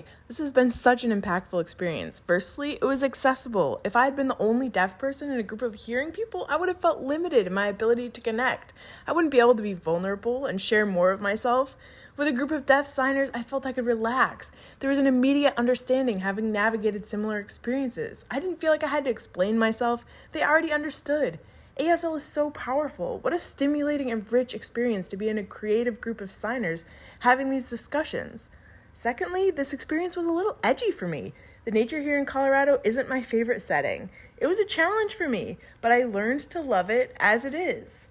why. This has been such an impactful experience. Firstly, it was accessible. If I had been the only deaf person in a group of hearing people, I would have felt limited in my ability to connect. I wouldn't be able to be vulnerable and share more of myself. With a group of deaf signers, I felt I could relax. There was an immediate understanding having navigated similar experiences. I didn't feel like I had to explain myself. They already understood. ASL is so powerful. What a stimulating and rich experience to be in a creative group of signers having these discussions. Secondly, this experience was a little edgy for me. The nature here in Colorado isn't my favorite setting. It was a challenge for me, but I learned to love it as it is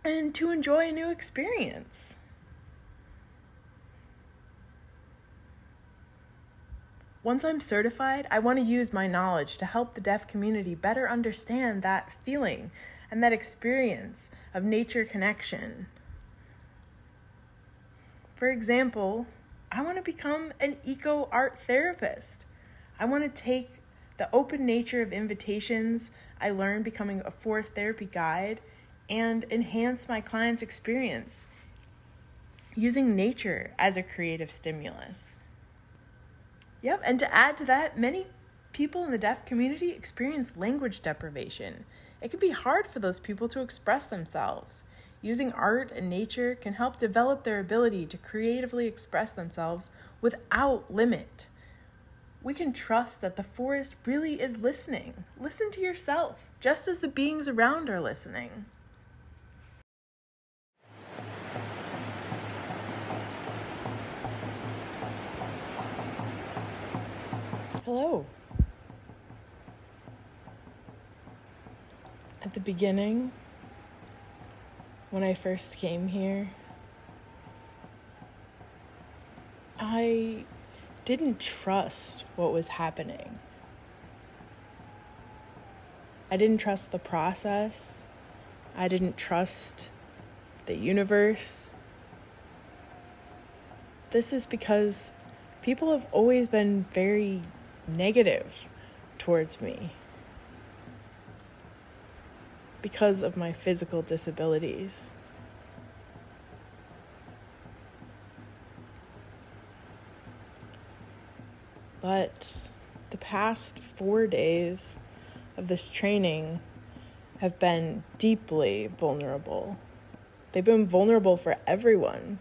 and to enjoy a new experience. Once I'm certified, I want to use my knowledge to help the deaf community better understand that feeling and that experience of nature connection. For example, I want to become an eco-art therapist. I want to take the open nature of invitations I learned becoming a forest therapy guide and enhance my clients' experience using nature as a creative stimulus. Yep, and to add to that, many people in the deaf community experience language deprivation. It can be hard for those people to express themselves. Using art and nature can help develop their ability to creatively express themselves without limit. We can trust that the forest really is listening. Listen to yourself, just as the beings around are listening. Hello. At the beginning, when I first came here, I didn't trust what was happening. I didn't trust the process. I didn't trust the universe. This is because people have always been very negative towards me because of my physical disabilities. But the past 4 days of this training have been deeply vulnerable. They've been vulnerable for everyone,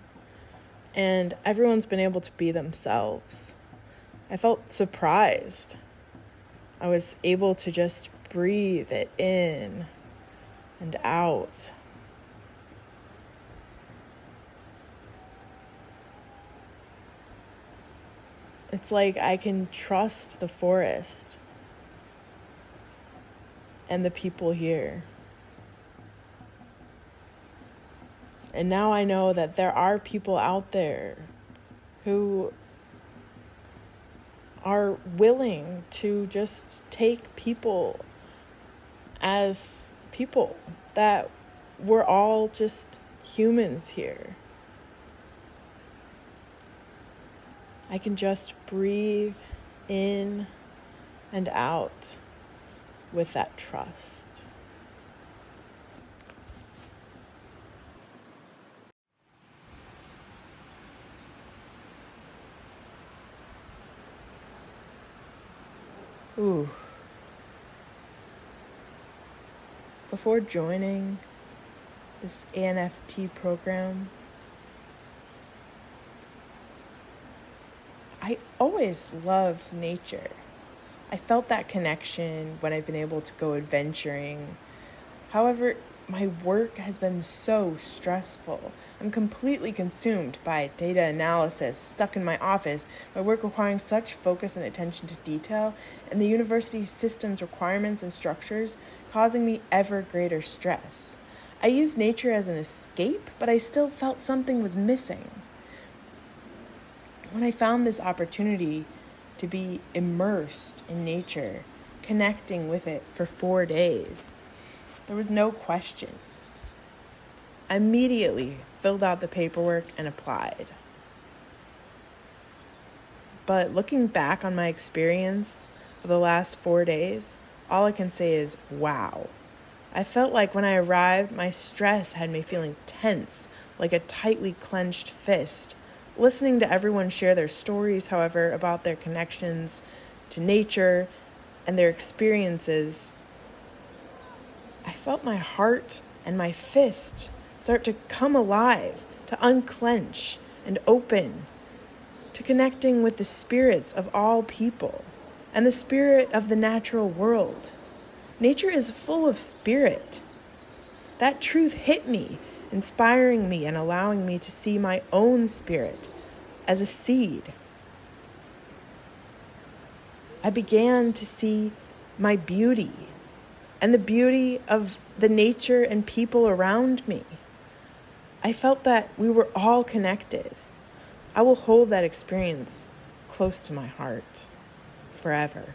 and everyone's been able to be themselves. I felt surprised. I was able to just breathe it in and out. It's like I can trust the forest and the people here. And now I know that there are people out there who are willing to just take people as people, that we're all just humans here. I can just breathe in and out with that trust. Ooh. Before joining this ANFT program, I always loved nature. I felt that connection when I've been able to go adventuring. However, my work has been so stressful. I'm completely consumed by data analysis, stuck in my office, my work requiring such focus and attention to detail, and the university system's requirements and structures causing me ever greater stress. I used nature as an escape, but I still felt something was missing. When I found this opportunity to be immersed in nature, connecting with it for 4 days, there was no question. I immediately filled out the paperwork and applied. But looking back on my experience of the last 4 days, all I can say is, wow. I felt like when I arrived, my stress had me feeling tense, like a tightly clenched fist, Listening to everyone share their stories, however, about their connections to nature and their experiences, I felt my heart and my fist start to come alive, to unclench and open, to connecting with the spirits of all people and the spirit of the natural world. Nature is full of spirit. That truth hit me, inspiring me and allowing me to see my own spirit as a seed. I began to see my beauty and the beauty of the nature and people around me. I felt that we were all connected. I will hold that experience close to my heart forever.